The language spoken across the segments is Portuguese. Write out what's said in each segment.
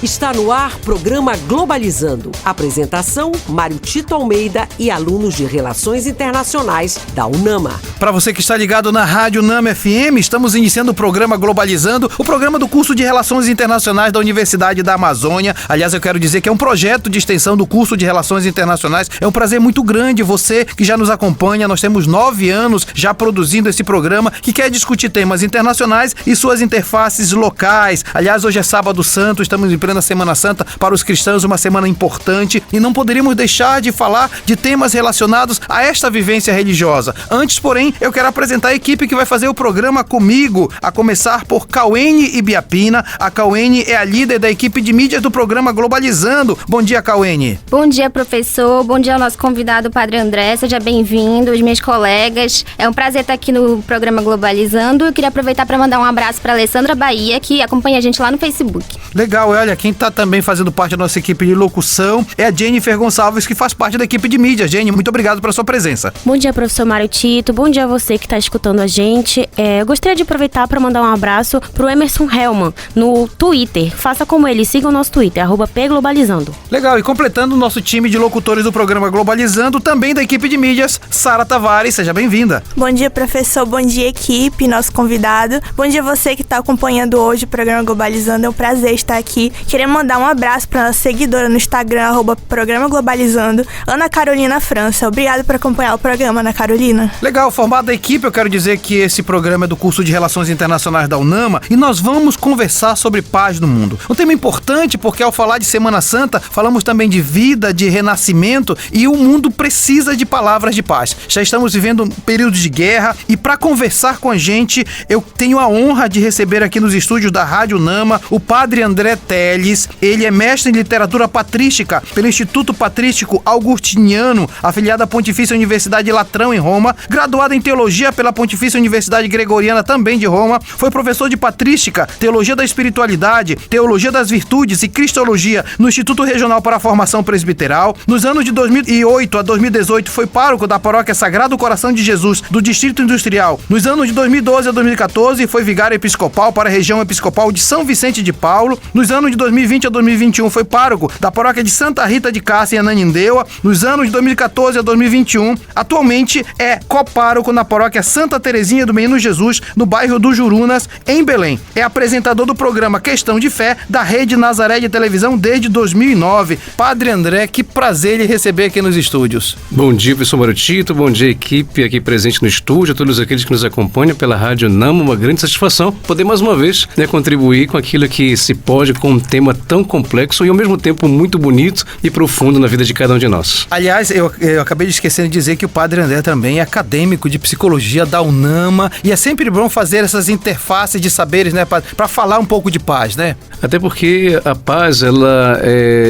Está no ar programa Globalizando. Apresentação, Mário Tito Almeida e alunos de Relações Internacionais da UNAMA. Para você que está ligado na Rádio UNAMA FM, estamos iniciando o programa Globalizando, o programa do curso de Relações Internacionais da Universidade da Amazônia. Aliás, eu quero dizer que é um projeto de extensão do curso de Relações Internacionais. É um prazer muito grande você que já nos acompanha. Nós temos 9 anos já produzindo esse programa que quer discutir temas internacionais e suas interfaces locais. Aliás, hoje é Sábado Santo, estamos em plena Semana Santa, para os cristãos uma semana importante e não poderíamos deixar de falar de temas relacionados a esta vivência religiosa. Antes, porém, eu quero apresentar a equipe que vai fazer o programa comigo, a começar por Cauene Ibiapina. A Cauene é a líder da equipe de mídias do programa Globalizando. Bom dia, Cauene. Bom dia, professor. Bom dia ao nosso convidado, Padre André. Seja bem-vindo, os meus colegas. É um prazer estar aqui no programa Globalizando. Eu queria aproveitar para mandar um abraço para a Alessandra Bahia, que acompanha a gente lá no Facebook. Legal, olha, quem está também fazendo parte da nossa equipe de locução é a Jennifer Gonçalves, que faz parte da equipe de mídia. Jenny, muito obrigado pela sua presença. Bom dia, professor Mário Tito. Bom dia a você que está escutando a gente. Eu gostaria de aproveitar para mandar um abraço para o Emerson Hellman no Twitter. Faça como ele, siga o nosso Twitter, @pglobalizando. Legal, e completando o nosso time de locutores do programa Globalizando, também da equipe de mídias, Sara Tavares, seja bem-vinda. Bom dia, professor, bom dia, equipe, nosso convidado. Bom dia você que está acompanhando hoje o programa Globalizando, é um prazer estar aqui. Queria mandar um abraço para nossa seguidora no Instagram, @programa Globalizando, Ana Carolina França. Obrigado por acompanhar o programa, Ana Carolina. Legal, formado da equipe, eu quero dizer que esse programa é do curso de Relações Internacionais da UNAMA e nós vamos conversar sobre paz no mundo. Um tema importante porque ao falar de Semana Santa, falamos também de vida, de renascimento e o mundo precisa de palavras de paz. Já estamos vivendo um período de guerra e para conversar com a gente, eu tenho a honra de receber aqui nos estúdios da Rádio UNAMA o Padre André Teles. Ele é mestre em literatura patrística pelo Instituto Patrístico Augustiniano, afiliado à Pontifícia Universidade Latrão em Roma, graduado em teologia pela Pontifícia Universidade Gregoriana também de Roma, foi professor de patrística, teologia da espiritualidade, teologia das virtudes e cristologia no Instituto Regional para a Formação Presbiteral. Nos anos de 2008 a 2018 foi pároco da paróquia Sagrado Coração de Jesus do Distrito Industrial. Nos anos de 2012 a 2014 foi vigário episcopal para a região episcopal de São Vicente de Paulo. Nos anos de 2020 a 2021 foi pároco da paróquia de Santa Rita de Cássia em Ananindeua. Nos anos de 2014 a 2021, atualmente é copároco na paróquia Santa Terezinha do Menino Jesus, no bairro do Jurunas, em Belém. É apresentador do programa Questão de Fé da Rede Nazaré de Televisão desde 2009. Padre André, que prazer lhe receber aqui nos estúdios. Bom dia, professor Mário Tito, bom dia, equipe aqui presente no estúdio, a todos aqueles que nos acompanham pela Rádio UNAMA, uma grande satisfação poder mais uma vez contribuir com aquilo que se pode com um tema tão complexo e ao mesmo tempo muito bonito e profundo na vida de cada um de nós. Aliás, eu acabei de esquecer de dizer que o Padre André também é acadêmico de psicologia da UNAMA e é sempre bom fazer essas interfaces de saberes, né, para falar um pouco de paz, né? Até porque a paz, ela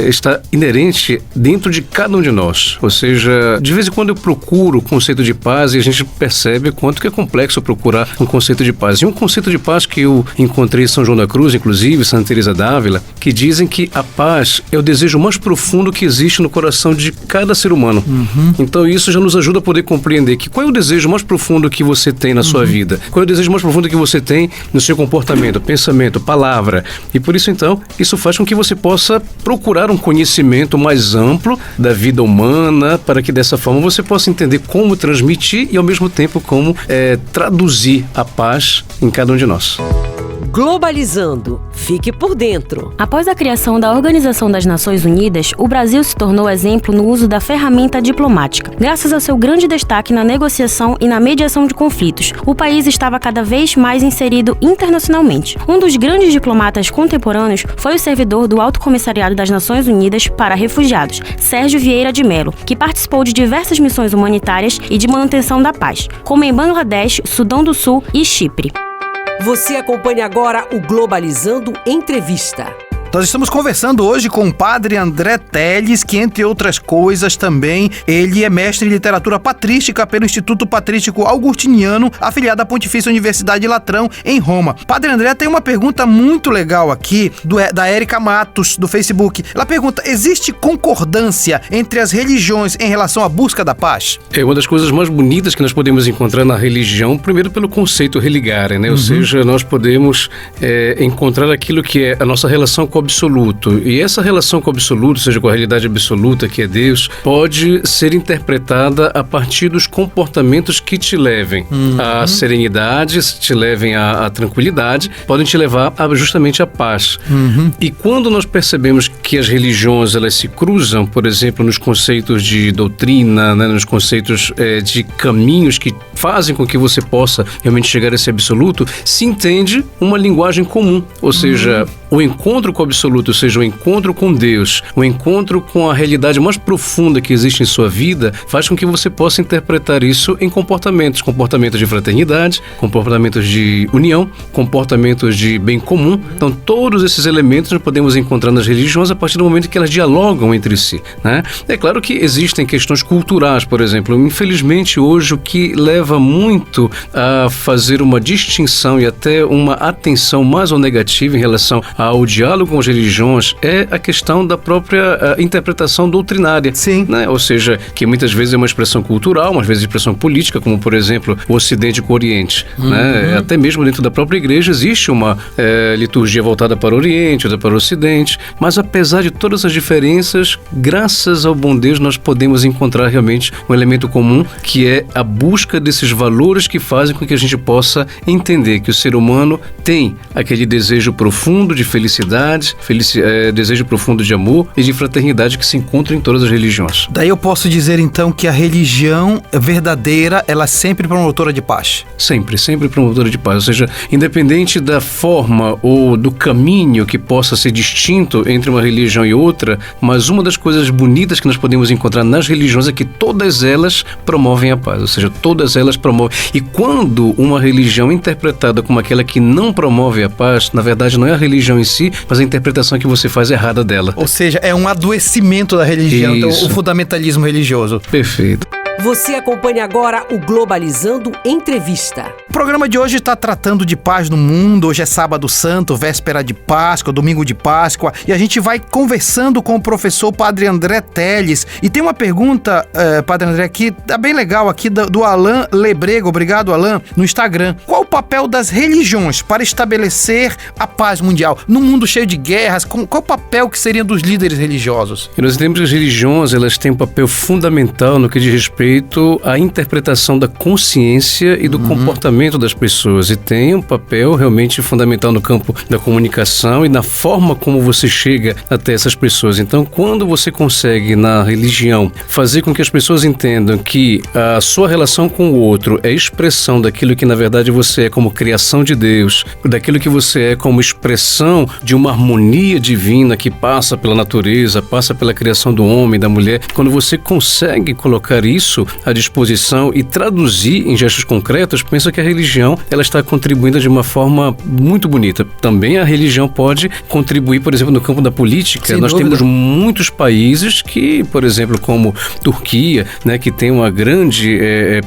está inerente dentro de cada um de nós. Ou seja, de vez em quando eu procuro o conceito de paz e a gente percebe quanto que é complexo procurar um conceito de paz. E um conceito de paz que eu encontrei em São João da Cruz, inclusive, Santa Teresa d'Ávila, que dizem que a paz é o desejo mais profundo que existe no coração de cada ser humano. Então isso já nos ajuda a poder compreender que qual é o desejo mais profundo que você tem na sua vida, qual é o desejo mais profundo que você tem no seu comportamento, pensamento, palavra. E por isso, então, isso faz com que você possa procurar um conhecimento mais amplo da vida humana, para que dessa forma você possa entender como transmitir e ao mesmo tempo como traduzir a paz em cada um de nós. Globalizando. Fique por dentro. Após a criação da Organização das Nações Unidas, o Brasil se tornou exemplo no uso da ferramenta diplomática. Graças ao seu grande destaque na negociação e na mediação de conflitos, o país estava cada vez mais inserido internacionalmente. Um dos grandes diplomatas contemporâneos foi o servidor do Alto Comissariado das Nações Unidas para Refugiados, Sérgio Vieira de Mello, que participou de diversas missões humanitárias e de manutenção da paz, como em Bangladesh, Sudão do Sul e Chipre. Você acompanha agora o Globalizando Entrevista. Nós estamos conversando hoje com o Padre André Teles, que, entre outras coisas, também ele é mestre em literatura patrística pelo Instituto Patrístico Augustiniano, afiliado à Pontifícia Universidade Latrão, em Roma. Padre André, tem uma pergunta muito legal aqui, da Érica Matos, do Facebook. Ela pergunta, existe concordância entre as religiões em relação à busca da paz? É uma das coisas mais bonitas que nós podemos encontrar na religião, primeiro pelo conceito religare, né? Ou seja, nós podemos encontrar aquilo que é a nossa relação com absoluto. E essa relação com o absoluto, seja com a realidade absoluta, que é Deus, pode ser interpretada a partir dos comportamentos que te levem à serenidade, te levem à tranquilidade, podem te levar justamente à paz. E quando nós percebemos que as religiões elas se cruzam, por exemplo, nos conceitos de doutrina, né, nos conceitos de caminhos que fazem com que você possa realmente chegar a esse absoluto, se entende uma linguagem comum, ou seja, o encontro com o absoluto, ou seja, o encontro com Deus, o encontro com a realidade mais profunda que existe em sua vida, faz com que você possa interpretar isso em comportamentos de fraternidade, comportamentos de união, comportamentos de bem comum. Então, todos esses elementos nós podemos encontrar nas religiões a partir do momento que elas dialogam entre si, né? É claro que existem questões culturais, por exemplo. Infelizmente, hoje, o que leva muito a fazer uma distinção e até uma atenção mais ou negativa em relação ao diálogo com as religiões é a questão da própria interpretação doutrinária. Sim. Né? Ou seja, que muitas vezes é uma expressão cultural, umas vezes expressão política, como, por exemplo, o Ocidente com o Oriente. Né? Até mesmo dentro da própria igreja existe uma liturgia voltada para o Oriente, outra para o Ocidente, mas apesar de todas as diferenças, graças ao bom Deus, nós podemos encontrar realmente um elemento comum, que é a busca desses valores que fazem com que a gente possa entender que o ser humano tem aquele desejo profundo de felicidade, desejo profundo de amor e de fraternidade que se encontra em todas as religiões. Daí eu posso dizer então que a religião verdadeira, ela é sempre promotora de paz. Sempre promotora de paz, ou seja, independente da forma ou do caminho que possa ser distinto entre uma religião e outra, mas uma das coisas bonitas que nós podemos encontrar nas religiões é que todas elas promovem a paz, ou seja, todas elas promovem. E quando uma religião é interpretada como aquela que não promove a paz, na verdade não é a religião em si, mas a interpretação que você faz errada dela. Ou seja, é um adoecimento da religião, então, o fundamentalismo religioso. Perfeito. Você acompanha agora o Globalizando Entrevista. O programa de hoje está tratando de paz no mundo. Hoje é sábado santo, véspera de Páscoa, domingo de Páscoa, e a gente vai conversando com o professor Padre André Teles. E tem uma pergunta, Padre André, que tá bem legal aqui, do Alain Lebrego. Obrigado, Alain, no Instagram. Qual o papel das religiões para estabelecer a paz mundial? Num mundo cheio de guerras, qual o papel que seria dos líderes religiosos? E nós entendemos que as religiões elas têm um papel fundamental no que diz respeito à interpretação da consciência e do comportamento das pessoas, e tem um papel realmente fundamental no campo da comunicação e na forma como você chega até essas pessoas. Então, quando você consegue na religião fazer com que as pessoas entendam que a sua relação com o outro é expressão daquilo que na verdade você é como criação de Deus, daquilo que você é como expressão de uma harmonia divina que passa pela natureza, passa pela criação do homem, da mulher, quando você consegue colocar isso à disposição e traduzir em gestos concretos, pensa que a religião ela está contribuindo de uma forma muito bonita. Também a religião pode contribuir, por exemplo, no campo da política. Sem Nós dúvida. temos muitos países que, por exemplo, como Turquia, né, que tem uma grande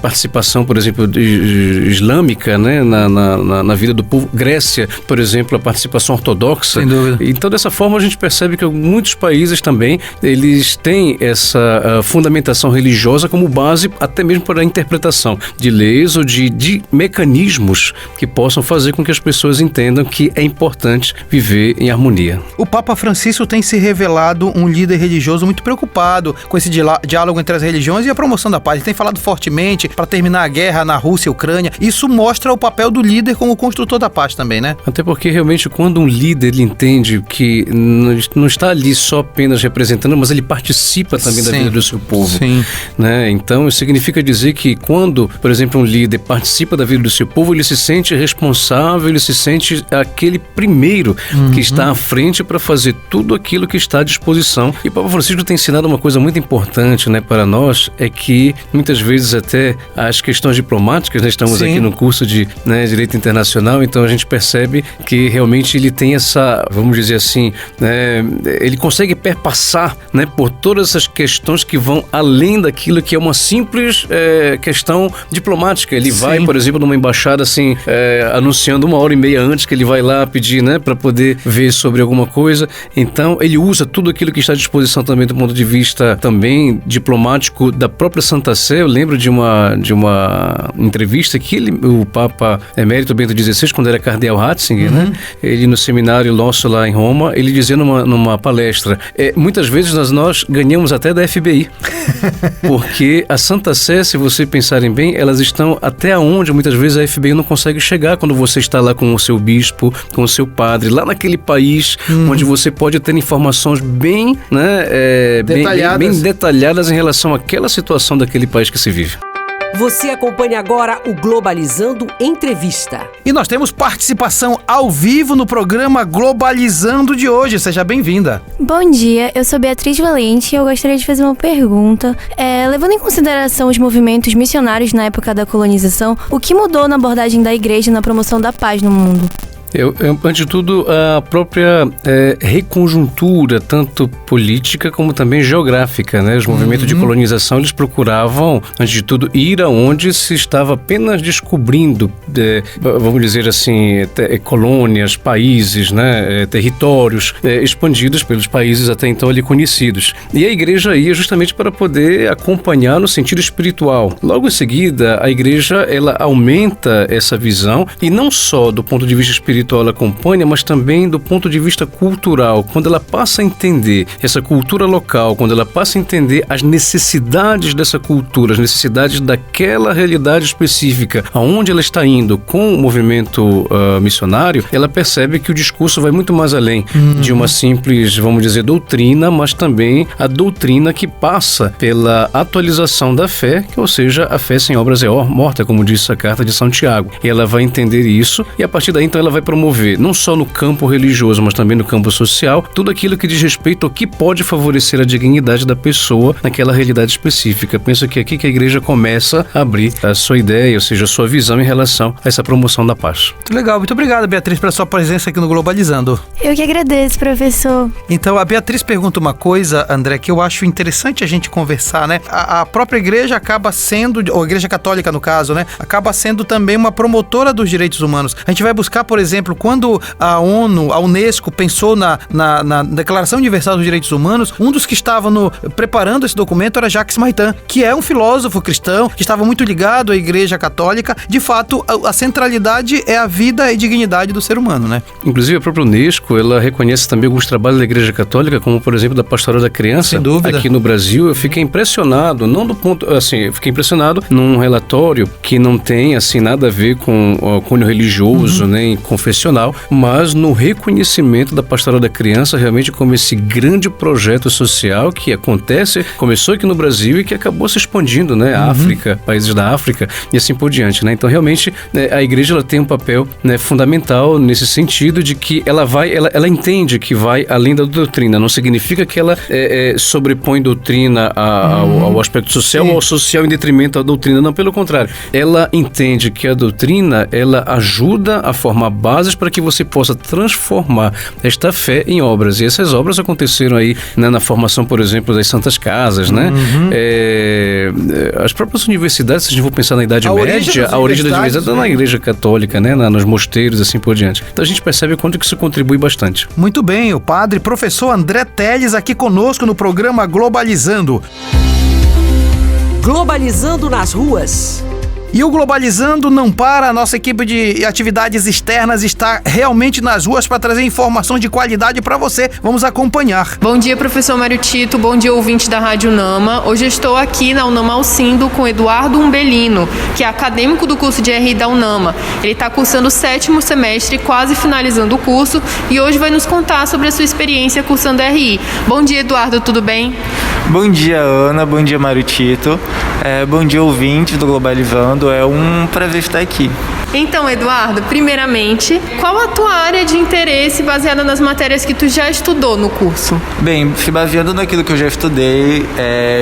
participação, por exemplo, islâmica, né, na vida do povo. Grécia, por exemplo, a participação ortodoxa. Sem dúvida. Então, dessa forma, a gente percebe que muitos países também, eles têm essa fundamentação religiosa como base até mesmo para a interpretação de leis ou de mecanismos que possam fazer com que as pessoas entendam que é importante viver em harmonia. O Papa Francisco tem se revelado um líder religioso muito preocupado com esse diálogo entre as religiões e a promoção da paz. Ele tem falado fortemente para terminar a guerra na Rússia e Ucrânia. Isso mostra o papel do líder como construtor da paz também, né? Até porque realmente quando um líder ele entende que não está ali só apenas representando, mas ele participa também da vida do seu povo. Sim. Né? Então isso significa dizer que quando, por exemplo, um líder participa da vida do seu povo, ele se sente responsável, ele se sente aquele primeiro que está à frente para fazer tudo aquilo que está à disposição. E o Papa Francisco tem ensinado uma coisa muito importante, né, para nós, é que muitas vezes até as questões diplomáticas, né, estamos Sim. aqui no curso de Direito Internacional, então a gente percebe que realmente ele tem essa, vamos dizer assim, ele consegue perpassar, né, por todas essas questões que vão além daquilo que é uma simples questão diplomática. Ele vai, por exemplo, numa uma embaixada assim, anunciando 1h30 antes que ele vai lá pedir, né, para poder ver sobre alguma coisa. Então ele usa tudo aquilo que está à disposição também do ponto de vista também diplomático da própria Santa Sé. Eu lembro de uma entrevista que o Papa Emérito Bento XVI, quando era cardeal Ratzinger, né, ele no seminário nosso lá em Roma, ele dizia numa palestra, muitas vezes nós ganhamos até da FBI, porque a Santa Sé, se você pensarem bem, elas estão até onde muitas vezes a FBI não consegue chegar quando você está lá com o seu bispo, com o seu padre, lá naquele país onde você pode ter informações bem, né, bem detalhadas em relação àquela situação daquele país que se vive. Você acompanha agora o Globalizando Entrevista. E nós temos participação ao vivo no programa Globalizando de hoje. Seja bem-vinda. Bom dia, eu sou Beatriz Valente e eu gostaria de fazer uma pergunta. Levando em consideração os movimentos missionários na época da colonização, o que mudou na abordagem da igreja na promoção da paz no mundo? Antes de tudo, a própria reconjuntura, tanto política como também geográfica, né? Os movimentos de colonização, eles procuravam, antes de tudo, ir aonde se estava apenas descobrindo, vamos dizer assim, colônias, países, né? Territórios expandidos pelos países até então ali conhecidos. E a igreja ia justamente para poder acompanhar no sentido espiritual. Logo em seguida, a igreja, ela aumenta essa visão, e não só do ponto de vista espiritual, ela acompanha, mas também do ponto de vista cultural. Quando ela passa a entender essa cultura local, quando ela passa a entender as necessidades dessa cultura, as necessidades daquela realidade específica, aonde ela está indo com o movimento missionário, ela percebe que o discurso vai muito mais além de uma simples, vamos dizer, doutrina, mas também a doutrina que passa pela atualização da fé, ou seja, a fé sem obras é morta, como diz a carta de São Tiago. E ela vai entender isso, e a partir daí, então, ela vai promover, não só no campo religioso, mas também no campo social, tudo aquilo que diz respeito ao que pode favorecer a dignidade da pessoa naquela realidade específica. Penso que é aqui que a igreja começa a abrir a sua ideia, ou seja, a sua visão em relação a essa promoção da paz. Muito legal, muito obrigado, Beatriz, pela sua presença aqui no Globalizando. Eu que agradeço, professor. Então, a Beatriz pergunta uma coisa, André, que eu acho interessante a gente conversar, né? A própria igreja acaba sendo, ou a igreja católica no caso, né? Acaba sendo também uma promotora dos direitos humanos. A gente vai buscar, por exemplo, quando a ONU, a Unesco, pensou na Declaração Universal dos Direitos Humanos, um dos que estava preparando esse documento era Jacques Maritain, que é um filósofo cristão, que estava muito ligado à Igreja Católica. De fato, a centralidade é a vida e dignidade do ser humano, né? Inclusive, a própria Unesco, ela reconhece também alguns trabalhos da Igreja Católica, como, por exemplo, da Pastoral da Criança. Sem dúvida. Aqui no Brasil, eu fiquei impressionado, não do ponto, assim, eu fiquei impressionado num relatório que não tem, assim, nada a ver com o cunho religioso, nem confessional, mas no reconhecimento da Pastoral da Criança realmente como esse grande projeto social que começou aqui no Brasil e que acabou se expandindo, né? África, países da África e assim por diante, né? Então realmente a igreja, ela tem um papel, né, fundamental nesse sentido de que ela entende que vai além da doutrina. Não significa que ela sobrepõe doutrina ao aspecto social, ou ao social em detrimento da doutrina, não, pelo contrário. Ela entende que a doutrina, ela ajuda a formar bases para que você possa transformar esta fé em obras. E essas obras aconteceram aí, né, na formação, por exemplo, das Santas Casas, né? As próprias universidades, se a gente for pensar na Idade Média, a origem das universidades é na Igreja Católica, né? Nos mosteiros, assim por diante. Então a gente percebe quanto que isso contribui bastante. Muito bem, o padre professor André Teles aqui conosco no programa Globalizando. Globalizando nas ruas. E o Globalizando não para, a nossa equipe de atividades externas está realmente nas ruas para trazer informações de qualidade para você. Vamos acompanhar. Bom dia, professor Mário Tito, bom dia, ouvinte da Rádio Unama. Hoje eu estou aqui na Unama Alcindo com Eduardo Umbelino, que é acadêmico do curso de RI da Unama. Ele está cursando o 7º semestre, quase finalizando o curso, e hoje vai nos contar sobre a sua experiência cursando RI. Bom dia, Eduardo, tudo bem? Bom dia, Ana, bom dia, Mário Tito. Bom dia, ouvinte do Globalizando. É um prazer estar aqui. Então, Eduardo, primeiramente, qual a tua área de interesse baseada nas matérias que tu já estudou no curso? Bem, se baseando naquilo que eu já estudei,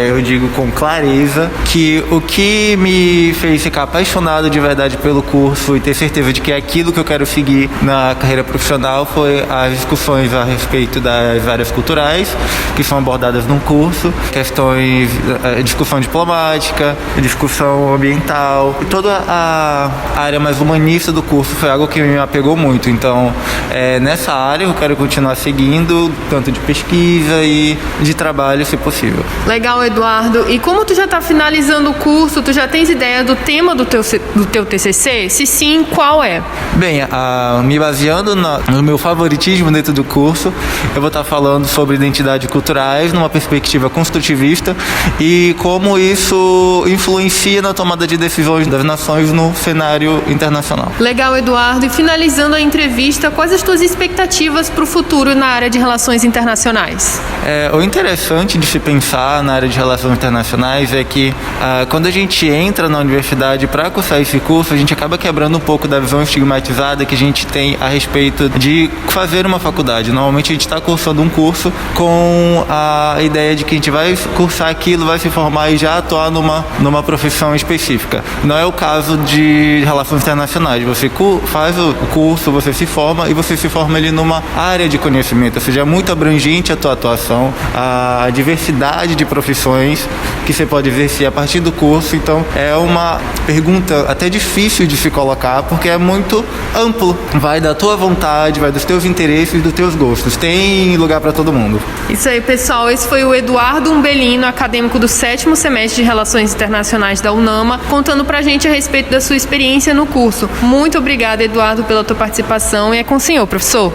eu digo com clareza que o que me fez ficar apaixonado de verdade pelo curso e ter certeza de que é aquilo que eu quero seguir na carreira profissional foi as discussões a respeito das áreas culturais que são abordadas no curso, questões, discussão diplomática, discussão ambiental, toda a área mais humanista do curso foi algo que me apegou muito. Então, nessa área eu quero continuar seguindo, tanto de pesquisa e de trabalho, se possível. Legal, Eduardo. E como tu já está finalizando o curso, tu já tens ideia do tema do teu TCC? Se sim, qual é? Bem, me baseando no meu favoritismo dentro do curso, eu vou estar falando sobre identidades culturais numa perspectiva construtivista e como isso influencia na tomada de decisões das nações no cenário internacional. Legal, Eduardo. E finalizando a entrevista, quais as tuas expectativas para o futuro na área de relações internacionais? O interessante de se pensar na área de relações internacionais é que quando a gente entra na universidade para cursar esse curso, a gente acaba quebrando um pouco da visão estigmatizada que a gente tem a respeito de fazer uma faculdade. Normalmente a gente está cursando um curso com a ideia de que a gente vai cursar aquilo, vai se formar e já atuar numa profissão específica. Não é o caso de relações internacionais. Você faz o curso, você se forma e você se forma ali numa área de conhecimento, ou seja, é muito abrangente a tua atuação, a diversidade de profissões que você pode exercer a partir do curso. Então é uma pergunta até difícil de se colocar porque é muito amplo, vai da tua vontade, vai dos teus interesses e dos teus gostos, tem lugar para todo mundo. Isso aí, pessoal, esse foi o Eduardo Umbelino, acadêmico do 7º semestre de Relações Internacionais da UNAMA, contando pra gente a respeito da sua experiência no curso. Muito obrigada, Eduardo, pela tua participação, e é com o senhor, professor.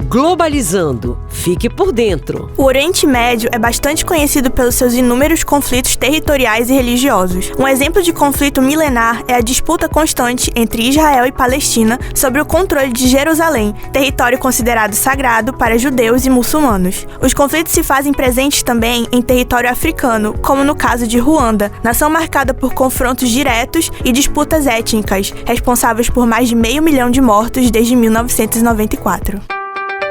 Globalizando. Fique por dentro. O Oriente Médio é bastante conhecido pelos seus inúmeros conflitos territoriais e religiosos. Um exemplo de conflito milenar é a disputa constante entre Israel e Palestina sobre o controle de Jerusalém, território considerado sagrado para judeus e muçulmanos. Os conflitos se fazem presentes também em território africano, como no caso de Ruanda, nação marcada por confrontos diretos e disputas étnicas, responsáveis por mais de 500 mil de mortos desde 1994.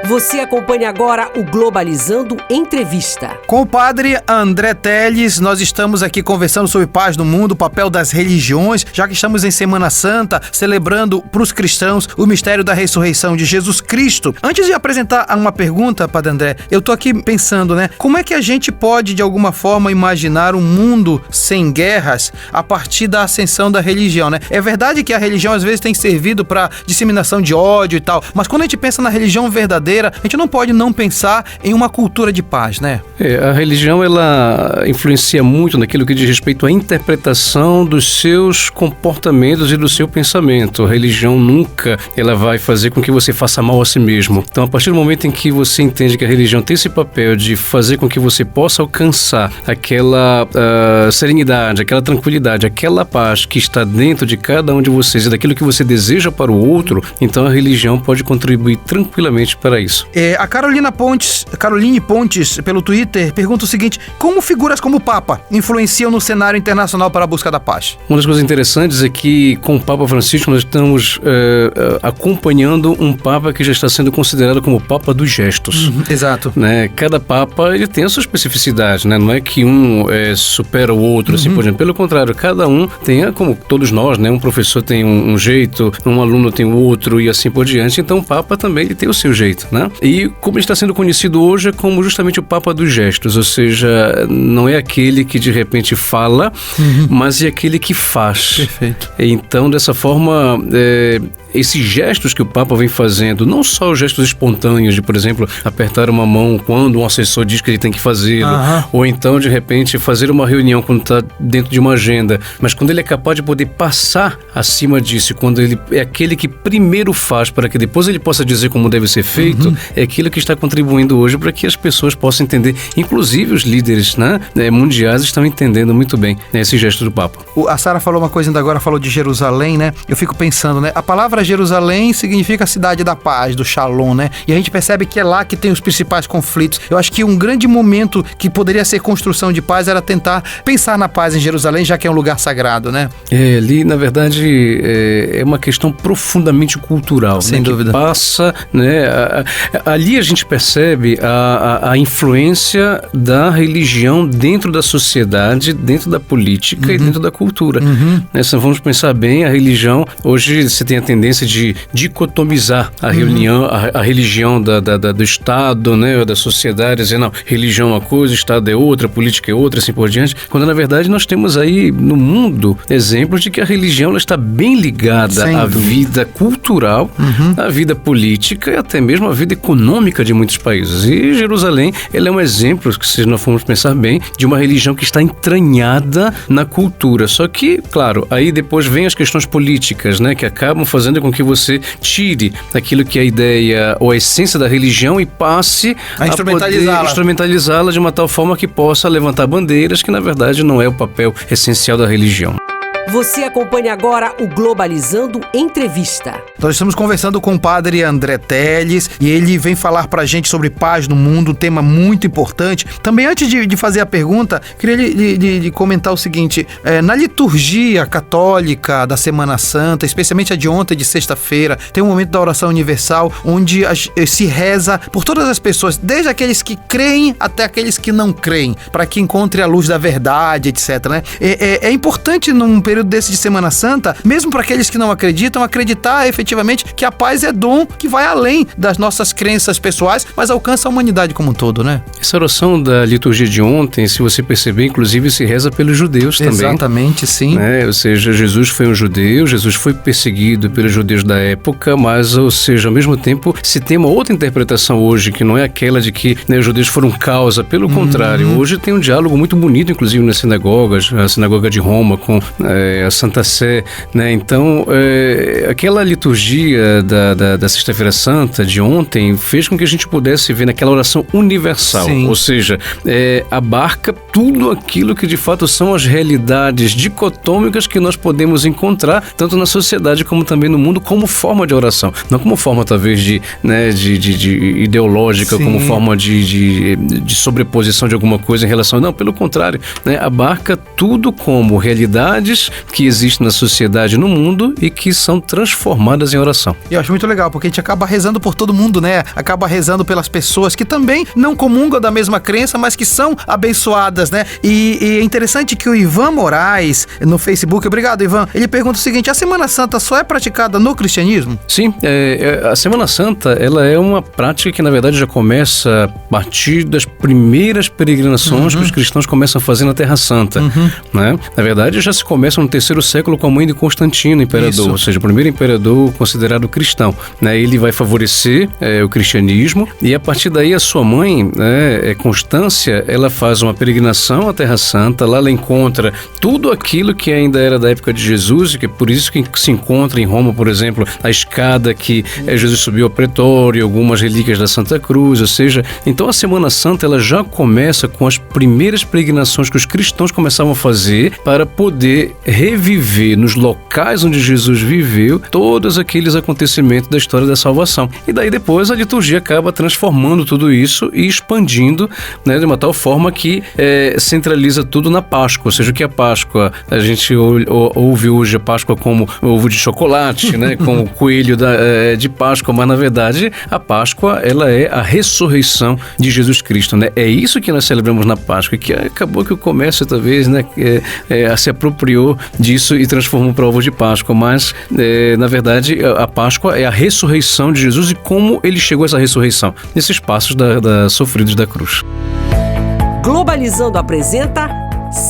Você acompanha agora o Globalizando Entrevista. Com o padre André Teles, nós estamos aqui conversando sobre paz no mundo, o papel das religiões, já que estamos em Semana Santa, celebrando para os cristãos o mistério da ressurreição de Jesus Cristo. Antes de apresentar uma pergunta, padre André, eu tô aqui pensando, como é que a gente pode, de alguma forma, imaginar um mundo sem guerras a partir da ascensão da religião, É verdade que a religião, às vezes, tem servido para disseminação de ódio e tal, mas quando a gente pensa na religião verdadeira, a gente não pode não pensar em uma cultura de paz, A religião, ela influencia muito naquilo que diz respeito à interpretação dos seus comportamentos e do seu pensamento. A religião nunca ela vai fazer com que você faça mal a si mesmo. Então, a partir do momento em que você entende que a religião tem esse papel de fazer com que você possa alcançar aquela serenidade, aquela tranquilidade, aquela paz que está dentro de cada um de vocês e daquilo que você deseja para o outro, então a religião pode contribuir tranquilamente para isso. A Caroline Pontes, pelo Twitter, pergunta o seguinte: como figuras como o Papa influenciam no cenário internacional para a busca da paz? Uma das coisas interessantes é que com o Papa Francisco nós estamos acompanhando um Papa que já está sendo considerado como o Papa dos gestos. Exato. Cada Papa ele tem a sua especificidade, não é que um supera o outro, assim por exemplo. Pelo contrário, cada um tem, como todos nós, um professor tem um jeito, um aluno tem o outro e assim por diante. Então o Papa também ele tem o seu jeito, E como ele está sendo conhecido hoje é como justamente o Papa dos gestos, ou seja, não é aquele que de repente fala, mas é aquele que faz. Perfeito. Então, dessa forma, esses gestos que o Papa vem fazendo, não só os gestos espontâneos de, por exemplo, apertar uma mão quando um assessor diz que ele tem que fazê-lo, ou então, de repente, fazer uma reunião quando está dentro de uma agenda, mas quando ele é capaz de poder passar acima disso, quando ele é aquele que primeiro faz para que depois ele possa dizer como deve ser feito, é aquilo que está contribuindo hoje para que as pessoas possam entender, inclusive os líderes mundiais estão entendendo muito bem esse gesto do Papa. A Sara falou uma coisa ainda agora, falou de Jerusalém, Eu fico pensando, a palavra para Jerusalém significa a cidade da paz, do Shalom, né? E a gente percebe que é lá que tem os principais conflitos. Eu acho que um grande momento que poderia ser construção de paz era tentar pensar na paz em Jerusalém, já que é um lugar sagrado, né? Ali, na verdade, é uma questão profundamente cultural. Sem dúvida. Que passa, né? Ali a gente percebe a influência da religião dentro da sociedade, dentro da política e dentro da cultura. Se vamos pensar bem, a religião, hoje você tem a tendência de dicotomizar a religião do Estado, né, da sociedade, dizer, não, religião é uma coisa, Estado é outra, política é outra, assim por diante, quando na verdade nós temos aí no mundo exemplos de que a religião ela está bem ligada à vida cultural, à vida política e até mesmo à vida econômica de muitos países. E Jerusalém, ela é um exemplo, que se nós formos pensar bem, de uma religião que está entranhada na cultura. Só que, claro, aí depois vem as questões políticas, né, que acabam fazendo com que você tire aquilo que é a ideia ou a essência da religião e passe a instrumentalizá-la de uma tal forma que possa levantar bandeiras que na verdade não é o papel essencial da religião. Você acompanha agora o Globalizando Entrevista. Nós estamos conversando com o padre André Teles e ele vem falar pra gente sobre paz no mundo, um tema muito importante. Também antes de fazer a pergunta, queria lhe comentar o seguinte, na liturgia católica da Semana Santa, especialmente a de ontem, de sexta-feira, tem um momento da oração universal onde se reza por todas as pessoas, desde aqueles que creem até aqueles que não creem, para que encontre a luz da verdade, etc. Né? É importante num período desse de Semana Santa, mesmo para aqueles que não acreditam, acreditar efetivamente que a paz é dom que vai além das nossas crenças pessoais, mas alcança a humanidade como um todo, né? Essa oração da liturgia de ontem, se você perceber, inclusive se reza pelos judeus também. Exatamente, sim. Ou seja, Jesus foi um judeu, Jesus foi perseguido pelos judeus da época, mas, ou seja, ao mesmo tempo, se tem uma outra interpretação hoje, que não é aquela de que os judeus foram causa, pelo contrário, hoje tem um diálogo muito bonito, inclusive nas sinagogas, a sinagoga de Roma com a Santa Sé, né? Então, aquela liturgia da Sexta-feira Santa de ontem fez com que a gente pudesse ver naquela oração universal, ou seja, abarca tudo aquilo que de fato são as realidades dicotômicas que nós podemos encontrar tanto na sociedade como também no mundo como forma de oração, não como forma talvez de ideológica, como forma de sobreposição de alguma coisa em relação, não, pelo contrário, né? Abarca tudo como realidades que existem na sociedade, no mundo e que são transformadas em oração. E eu acho muito legal, porque a gente acaba rezando por todo mundo, né? Acaba rezando pelas pessoas que também não comungam da mesma crença, mas que são abençoadas, né? E é interessante que o Ivan Moraes, no Facebook, obrigado Ivan, ele pergunta o seguinte, a Semana Santa só é praticada no cristianismo? Sim, a Semana Santa, ela é uma prática que na verdade já começa a partir das primeiras peregrinações que os cristãos começam a fazer na Terra Santa, né? Na verdade já se começa no terceiro século com a mãe de Constantino, imperador, ou seja, o primeiro imperador considerado cristão, né? Ele vai favorecer o cristianismo e a partir daí a sua mãe, Constância, ela faz uma peregrinação à Terra Santa, lá ela encontra tudo aquilo que ainda era da época de Jesus, e que é por isso que se encontra em Roma, por exemplo, a escada que Jesus subiu ao pretório, algumas relíquias da Santa Cruz, ou seja, então a Semana Santa ela já começa com as primeiras peregrinações que os cristãos começavam a fazer para poder reviver nos locais onde Jesus viveu todos aqueles acontecimentos da história da salvação. E daí depois a liturgia acaba transformando tudo isso e expandindo, né, de uma tal forma que centraliza tudo na Páscoa, ou seja, o que é a Páscoa? A gente ouve hoje a Páscoa como ovo de chocolate, né, como coelho de Páscoa, mas na verdade a Páscoa ela é a ressurreição de Jesus Cristo, né? É isso que nós celebramos na Páscoa, que acabou que o comércio talvez, né, se apropriou disso e transformou para o ovo de Páscoa, mas na verdade a Páscoa é a ressurreição de Jesus e como ele chegou a essa ressurreição, nesses passos sofridos da cruz. Globalizando apresenta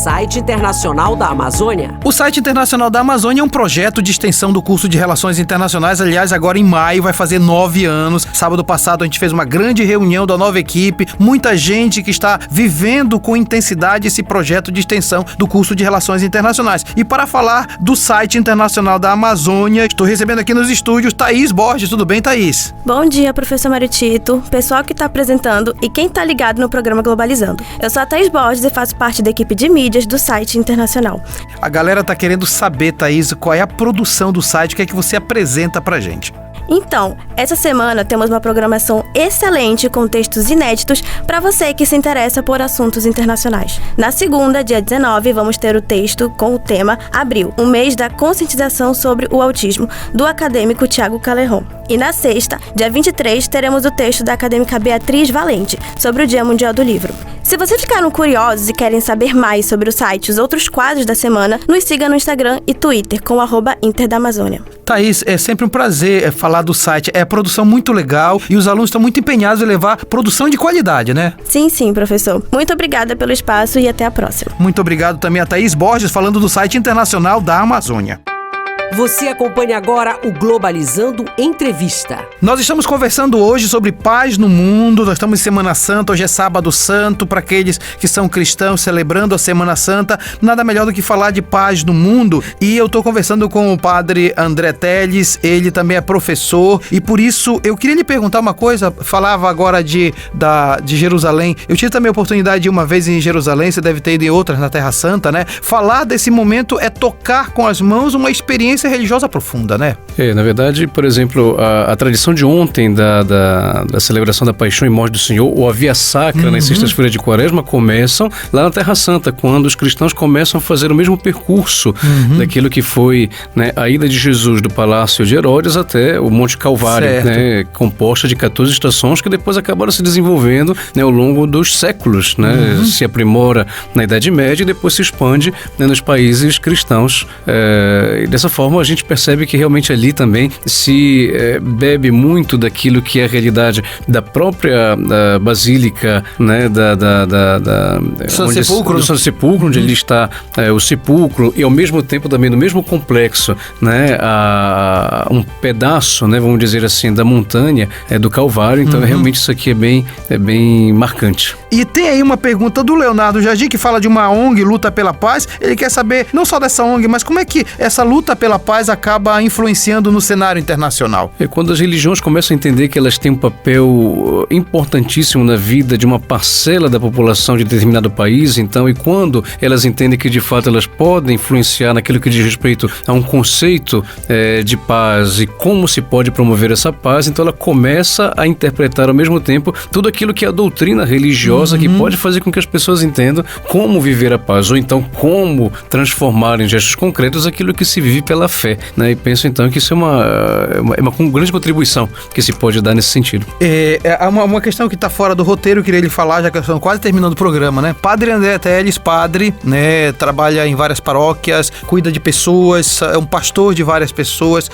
Site Internacional da Amazônia. O Site Internacional da Amazônia é um projeto de extensão do curso de Relações Internacionais. Aliás, agora em maio vai fazer 9 anos. Sábado passado a gente fez uma grande reunião da nova equipe. Muita gente que está vivendo com intensidade esse projeto de extensão do curso de Relações Internacionais. E para falar do Site Internacional da Amazônia, estou recebendo aqui nos estúdios Thaís Borges. Tudo bem, Thaís? Bom dia, professor Mário Tito, pessoal que está apresentando e quem está ligado no programa Globalizando. Eu sou a Thaís Borges e faço parte da equipe de mídias do site internacional. A galera tá querendo saber, Thaís, qual é a produção do site, o que é que você apresenta pra gente. Então, essa semana temos uma programação excelente com textos inéditos para você que se interessa por assuntos internacionais. Na segunda, dia 19, vamos ter o texto com o tema Abril, o mês da conscientização sobre o autismo, do acadêmico Tiago Caleron. E na sexta, dia 23, teremos o texto da acadêmica Beatriz Valente, sobre o Dia Mundial do Livro. Se vocês ficaram curiosos e querem saber mais sobre o site e os outros quadros da semana, nos siga no Instagram e Twitter com @InterDaMazônia. Thaís, é sempre um prazer falar do site. É produção muito legal e os alunos estão muito empenhados em levar produção de qualidade, né? Sim, professor. Muito obrigada pelo espaço e até a próxima. Muito obrigado também a Thaís Borges, falando do site internacional da Amazônia. Você acompanha agora o Globalizando Entrevista. Nós estamos conversando hoje sobre paz no mundo. Nós estamos em Semana Santa, hoje é Sábado Santo. Para aqueles que são cristãos celebrando a Semana Santa, nada melhor do que falar de paz no mundo. E eu estou conversando com o padre André Teles, ele também é professor. E por isso eu queria lhe perguntar uma coisa. Falava agora de Jerusalém. Eu tive também a oportunidade de ir uma vez em Jerusalém, você deve ter ido em outras na Terra Santa, né? Falar desse momento é tocar com as mãos uma experiência religiosa profunda, né? Na verdade, por exemplo, a tradição de ontem da celebração da Paixão e Morte do Senhor, ou a Via Sacra, nas sextas-feiras de Quaresma, começam lá na Terra Santa, quando os cristãos começam a fazer o mesmo percurso daquilo que foi, né, a ida de Jesus do Palácio de Herodes até o Monte Calvário, né, composta de 14 estações que depois acabaram se desenvolvendo, né, ao longo dos séculos, né, se aprimora na Idade Média e depois se expande, né, nos países cristãos. E dessa forma a gente percebe que realmente ali também se bebe muito daquilo que é a realidade da própria basílica, né, do Santo Sepulcro, onde ali está o sepulcro, e ao mesmo tempo também no mesmo complexo, né, um pedaço, né, vamos dizer assim, da montanha do Calvário. Então realmente isso aqui é bem marcante. E tem aí uma pergunta do Leonardo Jardim, que fala de uma ONG, Luta pela Paz. Ele quer saber não só dessa ONG, mas como é que essa luta pela paz acaba influenciando no cenário internacional. Quando as religiões começam a entender que elas têm um papel importantíssimo na vida de uma parcela da população de determinado país, então, e quando elas entendem que de fato elas podem influenciar naquilo que diz respeito a um conceito de paz e como se pode promover essa paz, então ela começa a interpretar ao mesmo tempo tudo aquilo que é a doutrina religiosa que pode fazer com que as pessoas entendam como viver a paz, ou então como transformar em gestos concretos aquilo que se vive pela fé, né? E penso então que isso é uma grande contribuição que se pode dar nesse sentido. Uma questão que está fora do roteiro, eu queria lhe falar, já que estamos quase terminando o programa, né? Padre André Teles, padre, né? Trabalha em várias paróquias, cuida de pessoas, é um pastor de várias pessoas.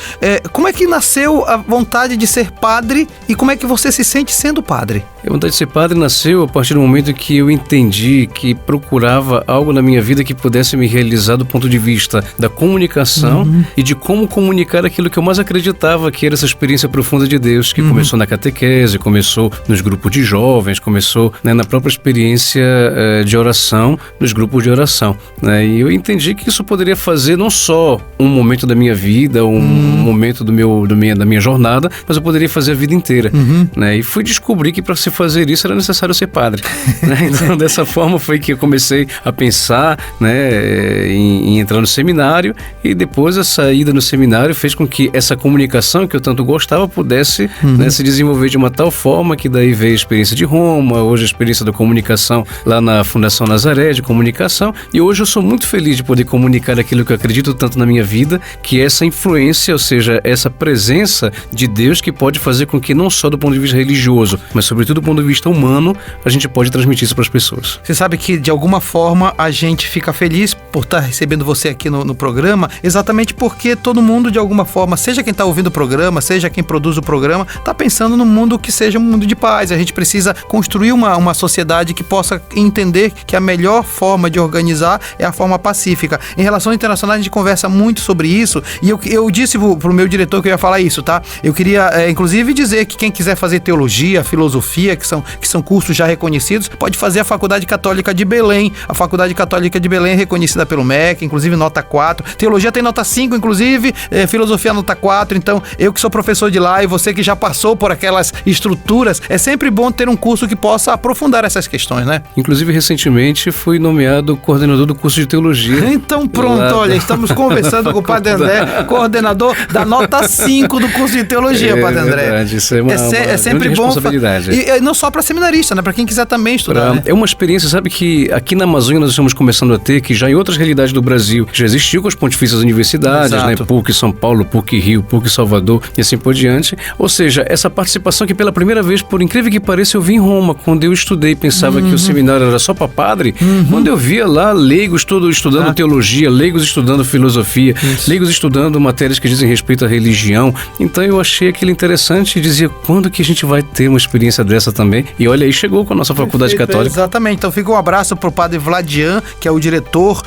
Como é que nasceu a vontade de ser padre e como é que você se sente sendo padre? A vontade de ser padre nasceu a partir do momento que eu entendi que procurava algo na minha vida que pudesse me realizar do ponto de vista da comunicação e de como comunicar aquilo que eu mais acreditava que era essa experiência profunda de Deus, que começou na catequese, começou nos grupos de jovens, começou, né, na própria experiência de oração, nos grupos de oração, né? E eu entendi que isso poderia fazer não só um momento da minha vida, um momento da minha jornada, mas eu poderia fazer a vida inteira, né? E fui descobrir que para se fazer isso era necessário ser padre, né? Então dessa forma foi que eu comecei a pensar, né, em entrar no seminário, e depois a saída no seminário fez com que essa comunicação que eu tanto gostava pudesse, né, se desenvolver de uma tal forma que daí veio a experiência de Roma, hoje a experiência da comunicação lá na Fundação Nazaré de comunicação, e hoje eu sou muito feliz de poder comunicar aquilo que eu acredito tanto na minha vida, que é essa influência, ou seja, essa presença de Deus que pode fazer com que não só do ponto de vista religioso, mas sobretudo do ponto de vista humano, a gente pode transmitir isso para as pessoas. Você sabe que de alguma forma a gente fica feliz por estar recebendo você aqui no programa, exatamente porque todo mundo de alguma forma, seja quem está ouvindo o programa, seja quem produz o programa, está pensando num mundo que seja um mundo de paz. A gente precisa construir uma sociedade que possa entender que a melhor forma de organizar é a forma pacífica. Em relações internacionais a gente conversa muito sobre isso, e eu disse pro meu diretor que eu ia falar isso, tá? Eu queria inclusive dizer que quem quiser fazer teologia, filosofia, filosofia, que são cursos já reconhecidos, pode fazer a Faculdade Católica de Belém. A Faculdade Católica de Belém é reconhecida pelo MEC, inclusive nota 4. Teologia tem nota 5, inclusive, filosofia nota 4. Então, eu que sou professor de lá e você que já passou por aquelas estruturas, é sempre bom ter um curso que possa aprofundar essas questões, né? Inclusive, recentemente, fui nomeado coordenador do curso de teologia. Então, pronto, olha, estamos conversando com o Padre André, coordenador da nota 5 do curso de teologia, Padre André. Verdade, isso é uma sempre bom. Responsabilidade. E não só para seminarista, né? Para quem quiser também estudar. Né? É uma experiência, sabe, que aqui na Amazônia nós estamos começando a ter, que já em outras realidades do Brasil já existiu com as pontifícias universidades, né? PUC São Paulo, PUC Rio, PUC Salvador e assim por diante. Ou seja, essa participação que pela primeira vez, por incrível que pareça, eu vi em Roma, quando eu estudei, pensava que o seminário era só para padre, quando eu via lá leigos estudando teologia, leigos estudando filosofia, leigos estudando matérias que dizem respeito à religião. Então eu achei aquilo interessante e dizia, quando que a gente vai ter uma experiência dessa também? E olha aí, chegou com a nossa Faculdade Católica. Exatamente, então fica um abraço pro Padre Vladian, que é o diretor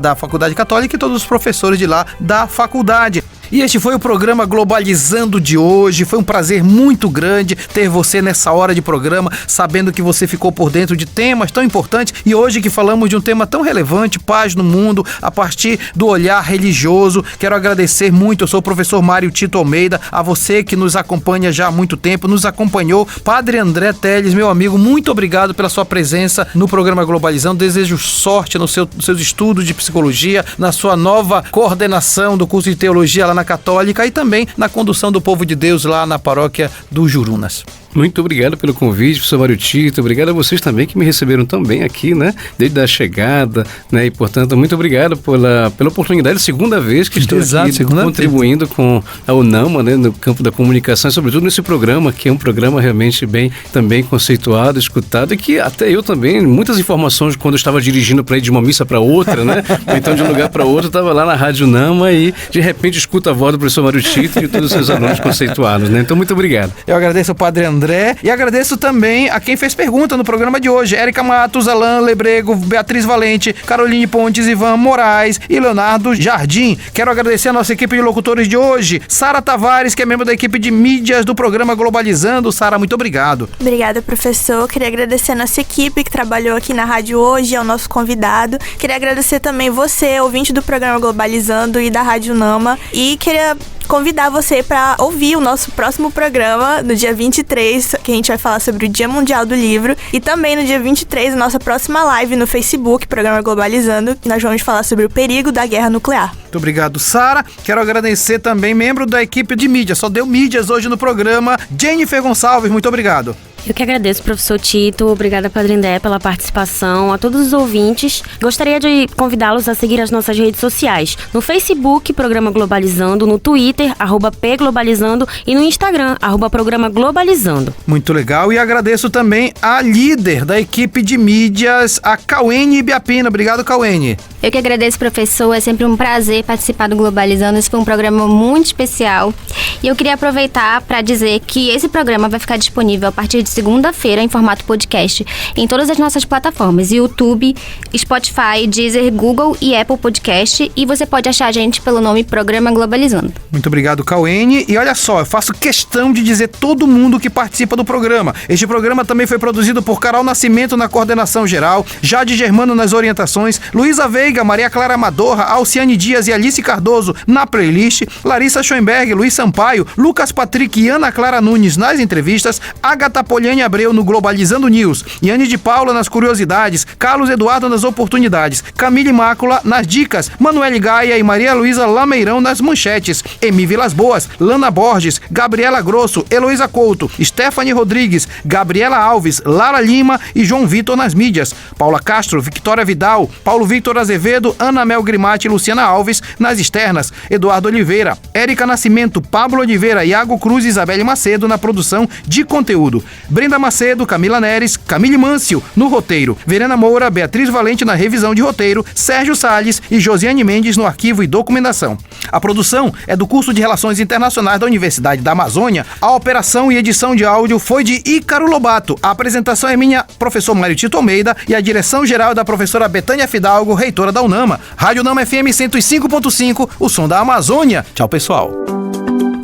da Faculdade Católica, e todos os professores de lá da faculdade. E este foi o programa Globalizando de hoje. Foi um prazer muito grande ter você nessa hora de programa, sabendo que você ficou por dentro de temas tão importantes. E hoje que falamos de um tema tão relevante, paz no mundo, a partir do olhar religioso. Quero agradecer muito, eu sou o professor Mário Tito Almeida, a você que nos acompanha já há muito tempo, nos acompanhou. Padre André Teles, meu amigo, muito obrigado pela sua presença no programa Globalizando. Desejo sorte nos seus estudos de psicologia, na sua nova coordenação do curso de teologia lá na Católica e também na condução do povo de Deus lá na paróquia do Jurunas. Muito obrigado pelo convite, professor Mário Tito. Obrigado a vocês também que me receberam tão bem aqui, né? Desde a chegada, né? E, portanto, muito obrigado pela oportunidade, segunda vez que estou aqui contribuindo com a UNAMA, né? No campo da comunicação e, sobretudo, nesse programa, que é um programa realmente bem também conceituado, escutado, e que até eu também, muitas informações, quando eu estava dirigindo para ir de uma missa para outra, né? Ou então de um lugar para outro, eu estava lá na Rádio UNAMA e, de repente, escuto a voz do professor Mário Tito e de todos os seus alunos conceituados, né? Então, muito obrigado. Eu agradeço ao Padre André e agradeço também a quem fez pergunta no programa de hoje. Érica Matos, Alain Lebrego, Beatriz Valente, Caroline Pontes, Ivan Moraes e Leonardo Jardim. Quero agradecer a nossa equipe de locutores de hoje, Sara Tavares, que é membro da equipe de mídias do programa Globalizando. Sara, muito obrigado. Obrigada, professor. Queria agradecer a nossa equipe que trabalhou aqui na rádio hoje, ao nosso convidado. Queria agradecer também você, ouvinte do programa Globalizando e da Rádio UNAMA. E queria convidar você para ouvir o nosso próximo programa no dia 23, que a gente vai falar sobre o Dia Mundial do Livro, e também no dia 23, a nossa próxima live no Facebook, Programa Globalizando, nós vamos falar sobre o perigo da guerra nuclear. Muito obrigado, Sara. Quero agradecer também, membro da equipe de mídias, só deu mídias hoje no programa, Jennifer Gonçalves, muito obrigado. Eu que agradeço, professor Tito. Obrigada, Padre André, pela participação. A todos os ouvintes, gostaria de convidá-los a seguir as nossas redes sociais. No Facebook, Programa Globalizando, no Twitter, @pglobalizando e no Instagram, @Programa Globalizando. Muito legal. E agradeço também a líder da equipe de mídias, a Cauene Ibiapina. Obrigado, Cauene. Eu que agradeço, professor. É sempre um prazer participar do Globalizando. Esse foi um programa muito especial. E eu queria aproveitar para dizer que esse programa vai ficar disponível a partir de segunda-feira em formato podcast em todas as nossas plataformas: YouTube, Spotify, Deezer, Google e Apple Podcast. E você pode achar a gente pelo nome Programa Globalizando. Muito obrigado, Cauene. E olha só, eu faço questão de dizer todo mundo que participa do programa. Este programa também foi produzido por Carol Nascimento na coordenação geral, Jade Germano nas orientações, Luísa Veiga, Maria Clara Amadorra, Alciane Dias e Alice Cardoso na playlist, Larissa Schoenberg, Luiz Sampaio, Lucas Patrick e Ana Clara Nunes nas entrevistas, Agatha Poliane Abreu no Globalizando News, Yane de Paula nas curiosidades, Carlos Eduardo nas oportunidades, Camille Mácula nas dicas, Manuele Gaia e Maria Luísa Lameirão nas manchetes, Emi Vilas Boas, Lana Borges, Gabriela Grosso, Heloísa Couto, Stephanie Rodrigues, Gabriela Alves, Lara Lima e João Vitor nas mídias, Paula Castro, Victoria Vidal, Paulo Victor Azevedo, Ana Mel Grimati e Luciana Alves nas externas, Eduardo Oliveira, Érica Nascimento, Pablo Oliveira, Iago Cruz e Isabelle Macedo na produção de conteúdo, Brenda Macedo, Camila Neres, Camille Mâncio no roteiro, Verena Moura, Beatriz Valente na revisão de roteiro, Sérgio Salles e Josiane Mendes no arquivo e documentação. A produção é do curso de Relações Internacionais da Universidade da Amazônia. A operação e edição de áudio foi de Ícaro Lobato. A apresentação é minha, professor Mário Tito Almeida, e a direção geral é da professora Betânia Fidalgo, reitora da UNAMA. Rádio UNAMA FM 105.5, o som da Amazônia. Tchau, pessoal.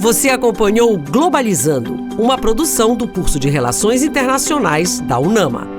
Você acompanhou o Globalizando, uma produção do curso de Relações Internacionais da UNAMA.